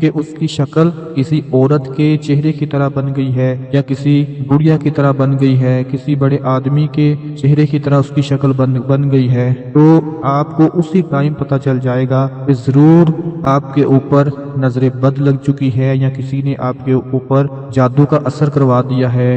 کہ اس کی شکل کسی عورت کے چہرے کی طرح بن گئی ہے یا کسی گڑیا کی طرح بن گئی ہے، کسی بڑے آدمی کے چہرے کی طرح اس کی شکل بن گئی ہے، تو آپ کو اسی ٹائم پتہ چل جائے گا کہ ضرور آپ کے اوپر نظر بد لگ چکی ہے یا کسی نے آپ کے اوپر جادو کا اثر کروا دیا ہے،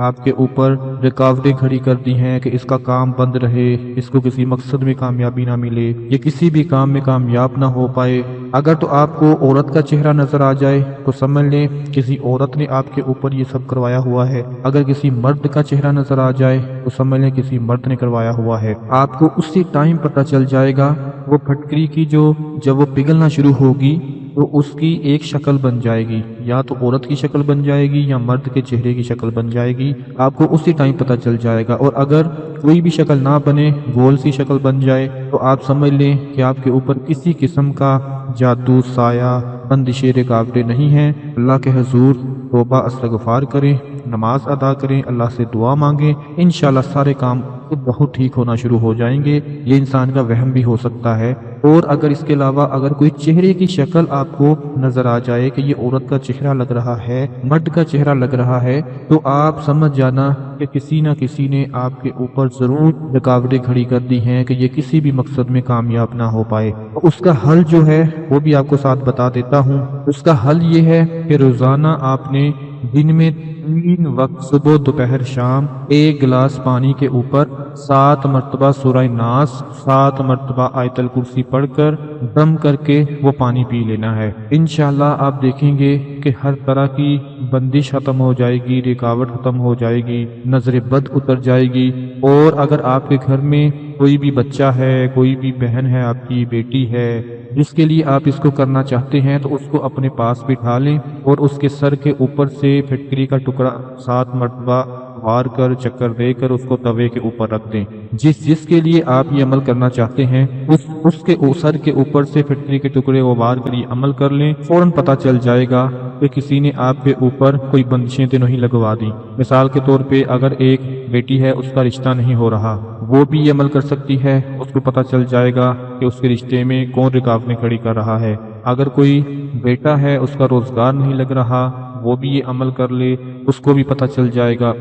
آپ کے اوپر رکاوٹیں کھڑی کر دی ہیں کہ اس کا کام بند رہے، اس کو کسی مقصد میں کامیابی نہ ملے، یہ کسی بھی کام میں کامیاب نہ ہو پائے۔ اگر تو آپ کو عورت کا چہرہ نظر آ جائے تو سمجھ لیں کسی عورت نے آپ کے اوپر یہ سب کروایا ہوا ہے، اگر کسی مرد کا چہرہ نظر آ جائے تو سمجھ لیں کسی مرد نے کروایا ہوا ہے۔ آپ کو اسی ٹائم پتہ چل جائے گا، وہ پھٹکری کی جب وہ پگھلنا شروع ہوگی تو اس کی ایک شکل بن جائے گی، یا تو عورت کی شکل بن جائے گی یا مرد کے چہرے کی شکل بن جائے گی، آپ کو اسی ٹائم پتہ چل جائے گا۔ اور اگر کوئی بھی شکل نہ بنے، گول سی شکل بن جائے، تو آپ سمجھ لیں کہ آپ کے اوپر کسی قسم کا جادو، سایہ، بندشیں، رکاوٹیں نہیں ہیں۔ اللہ کے حضور توبہ استغفار کریں، نماز ادا کریں، اللہ سے دعا مانگیں، انشاءاللہ سارے کام خود بہت ٹھیک ہونا شروع ہو جائیں گے۔ یہ انسان کا وہم بھی ہو سکتا ہے۔ اور اگر اس کے علاوہ اگر کوئی چہرے کی شکل آپ کو نظر آ جائے کہ یہ عورت کا چہرہ لگ رہا ہے، مرد کا چہرہ لگ رہا ہے، تو آپ سمجھ جانا کہ کسی نہ کسی نے آپ کے اوپر ضرور رکاوٹیں کھڑی کر دی ہیں کہ یہ کسی بھی مقصد میں کامیاب نہ ہو پائے۔ اس کا حل جو ہے وہ بھی آپ کو ساتھ بتا دیتا ہوں۔ اس کا حل یہ ہے کہ روزانہ آپ نے دن میں 3 وقت صبح، دوپہر، شام 1 گلاس پانی کے اوپر 7 مرتبہ سورہ ناس، 7 مرتبہ آیت الکرسی پڑھ کر دم کر کے وہ پانی پی لینا ہے۔ انشاءاللہ آپ دیکھیں گے کہ ہر طرح کی بندش ختم ہو جائے گی، رکاوٹ ختم ہو جائے گی، نظر بد اتر جائے گی۔ اور اگر آپ کے گھر میں کوئی بھی بچہ ہے، کوئی بھی بہن ہے، آپ کی بیٹی ہے، جس کے لیے آپ اس کو کرنا چاہتے ہیں، تو اس کو اپنے پاس بٹھا لیں اور اس کے سر کے اوپر سے پھٹکری کا ٹکڑا 7 مرتبہ وار کر چکر دے کر اس کو توے کے اوپر رکھ دیں۔ جس کے لیے آپ یہ عمل کرنا چاہتے ہیں، اس کے سر کے اوپر سے پھٹکری کے ٹکڑے کو وار کر یہ عمل کر لیں، فوراً پتہ چل جائے گا کہ کسی نے آپ کے اوپر کوئی بندشیں تو نہیں لگوا دی۔ مثال کے طور پہ اگر ایک بیٹی ہے، اس کا رشتہ نہیں ہو رہا، وہ بھی یہ عمل کر سکتی ہے، اس کو پتہ چل جائے گا کہ اس کے رشتے میں کون رکاوٹیں کھڑی کر رہا ہے۔ اگر کوئی بیٹا ہے، اس کا روزگار نہیں لگ رہا، وہ بھی یہ عمل کر لے، اس کو بھی پتہ چل جائے گا۔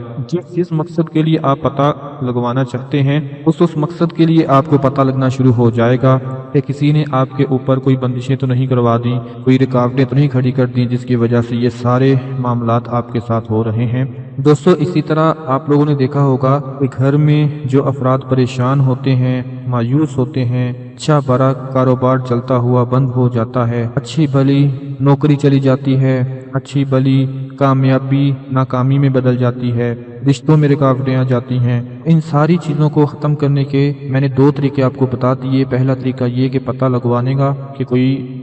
جس مقصد کے لیے آپ پتہ لگوانا چاہتے ہیں، اس مقصد کے لیے آپ کو پتہ لگنا شروع ہو جائے گا کہ کسی نے آپ کے اوپر کوئی بندشیں تو نہیں کروا دی، کوئی رکاوٹیں تو نہیں کھڑی کر دی جس کی وجہ سے یہ سارے معاملات آپ کے ساتھ ہو رہے ہیں۔ دوستو، اسی طرح آپ لوگوں نے دیکھا ہوگا کہ گھر میں جو افراد پریشان ہوتے ہیں، مایوس ہوتے ہیں، اچھا برا کاروبار چلتا ہوا بند ہو جاتا ہے، اچھی بھلی نوکری چلی جاتی ہے، اچھی بھلی کامیابی ناکامی میں بدل جاتی ہے، رشتوں میں رکاوٹیں آ جاتی ہیں، ان ساری چیزوں کو ختم کرنے کے میں نے 2 طریقے آپ کو بتا دیے۔ پہلا طریقہ یہ کہ پتہ لگوانے کا کہ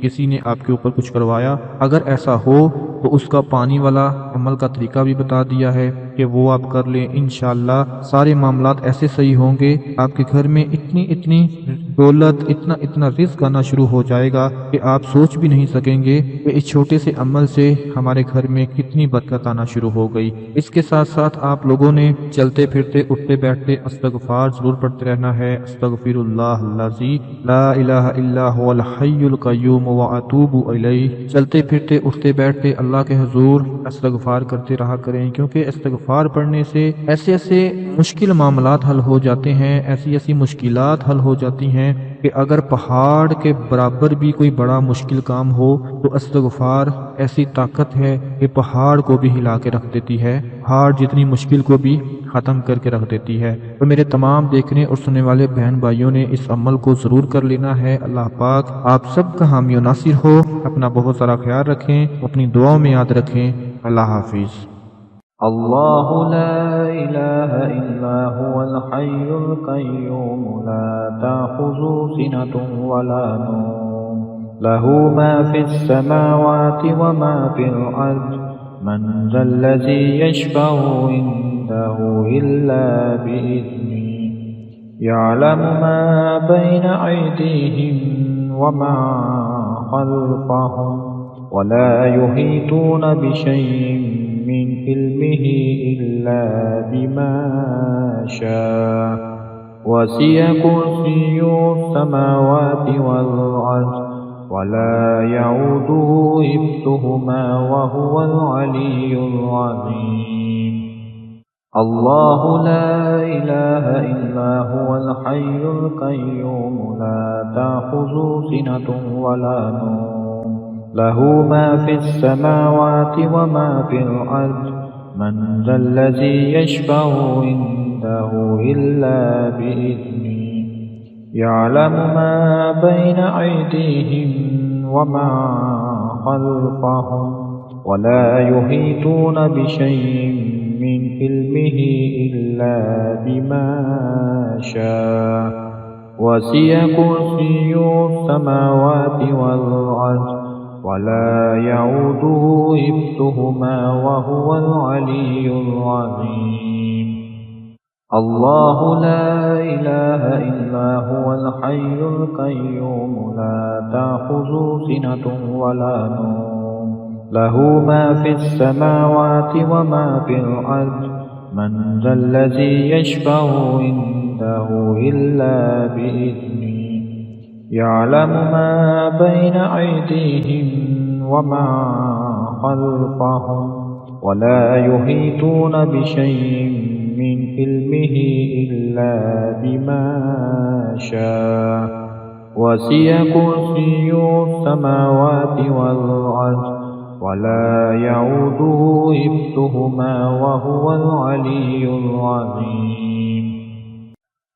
کسی نے آپ کے اوپر کچھ کروایا، اگر ایسا ہو تو اس کا پانی والا عمل کا طریقہ بھی بتا دیا ہے کہ وہ آپ کر لیں، انشاءاللہ سارے معاملات ایسے صحیح ہوں گے، آپ کے گھر میں اتنی دولت، اتنا رزق آنا شروع ہو جائے گا کہ آپ سوچ بھی نہیں سکیں گے کہ اس چھوٹے سے عمل سے ہمارے گھر میں کتنی برکت آنا شروع ہو گئی۔ اس کے ساتھ ساتھ آپ لوگوں نے چلتے پھرتے اٹھتے بیٹھتے استغفار ضرور پڑھتے رہنا ہے۔ استغفر اللہ الذی لا الہ الا هو الحی القیوم واتوب الیہ۔ چلتے پھرتے اٹھتے بیٹھتے اللہ کے حضور استغفار کرتے رہا کریں، کیونکہ استغفار پڑھنے سے ایسے مشکل معاملات حل ہو جاتے ہیں، ایسی مشکلات حل ہو جاتی ہیں کہ اگر پہاڑ کے برابر بھی کوئی بڑا مشکل کام ہو تو استغفار ایسی طاقت ہے کہ پہاڑ کو بھی ہلا کے رکھ دیتی ہے، پہاڑ جتنی مشکل کو بھی ختم کر کے رکھ دیتی ہے۔ تو میرے تمام دیکھنے اور سننے والے بہن بھائیوں نے اس عمل کو ضرور کر لینا ہے۔ اللہ پاک آپ سب کا حامی و ناصر ہو۔ اپنا بہت سارا خیال رکھیں، اپنی دعاؤں میں یاد رکھیں۔ اللہ حافظ۔ اللہ لا الہ الا هو الحی القیوم لا تأخذه سنة ولا نوم له ما في السماوات وما في الأرض من ذا الذي يشفع عنده إلا بإذنه يعلم ما بين أيديهم وما خلفهم ولا يحيطون بشيء من علمه إلا بما شاء وسع كرسيه السماوات والأرض ولا يعوده حفظهما وهو العلي العظيم. الله لا إله إلا هو الحي القيوم لا تأخذه سنة ولا نوم له ما في السماوات وما في الأرض من ذا الذي يشفع عنده إلا بإذنه يعلم ما بين أيديهم وما خلفهم ولا يحيطون بشيء من علمه إلا بما شاء وسع كرسيه السماوات والأرض ولا يعوده حفظهما وهو العلي العظيم. الله لا إله إلا هو الحي القيوم لا تأخذه سنة ولا نوم له ما في السماوات وما في الأرض من ذا الذي يشفع عنده إلا بإذنه يعلم ما بين أيديهم وما خلفهم ولا يحيطون بشيء من علمه إلا بما شاء وسع كرسيه السماوات والأرض ولا يعوده حفظهما وهو العلي العظيم.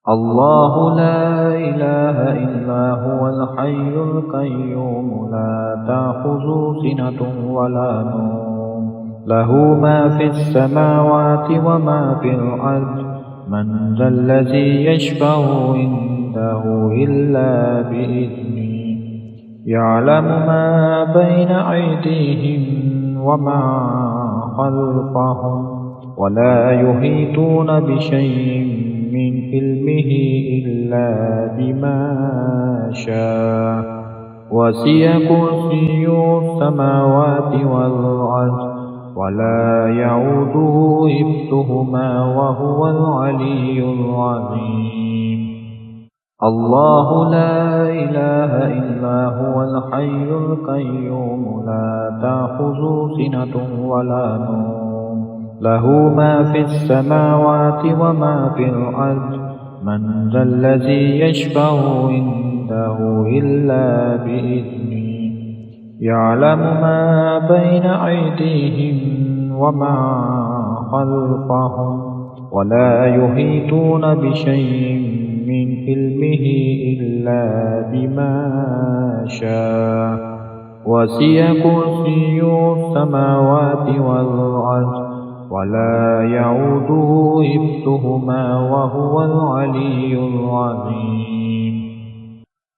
الله لا إله إلا هو الحي القيوم لا تأخذه سنة ولا نوم له ما في السماوات وما في الأرض من ذا الذي يشفع عنده إلا بإذنه يعلم ما بين أيديهم وما خلفهم ولا يحيطون بشيء من علمه إلا بما شاء وسع كرسيه السماوات والأرض ولا يعوده حفظهما وهو العلي العظيم. الله لا إله إلا هو الحي القيوم لا تأخذه سنة ولا نوم له ما في السماوات وما في الأرض من ذا الذي يشفع عنده إلا بإذنه يعلم ما بين أيديهم وما خلفهم ولا يحيطون بشيء من علمه إلا بما شاء وسع كرسيه السماوات والأرض ولا يعوده حفظهما وهو العلي العظيم.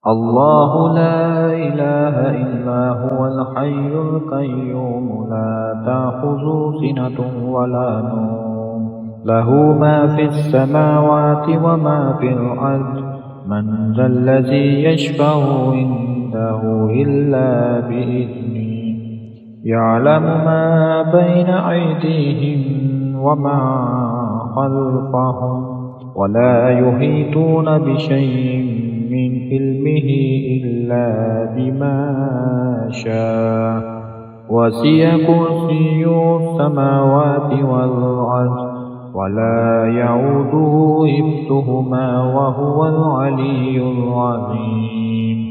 الله لا إله إلا هو الحي القيوم لا تأخذه سنة ولا نوم له ما في السماوات وما في الأرض من ذا الذي يشفع عنده إلا بإذنه يعلم ما بين أيديهم وما خلفهم ولا يحيطون بشيء من علمه إلا بما شاء وسع كرسيه السماوات والأرض ولا يعوده حفظهما وهو العلي العظيم. الله لا إله إلا هو الحي القيوم لا تأخذه سنة ولا نوم له ما في السماوات وما في الأرض من ذا الذي يشفع عنده إلا بإذنه يعلم ما بين أيديهم وما خلفهم ولا يحيطون بشيء من علمه إلا بما شاء وسع كرسيه السماوات والأرض ولا يعوده حفظهما وهو العلي العظيم.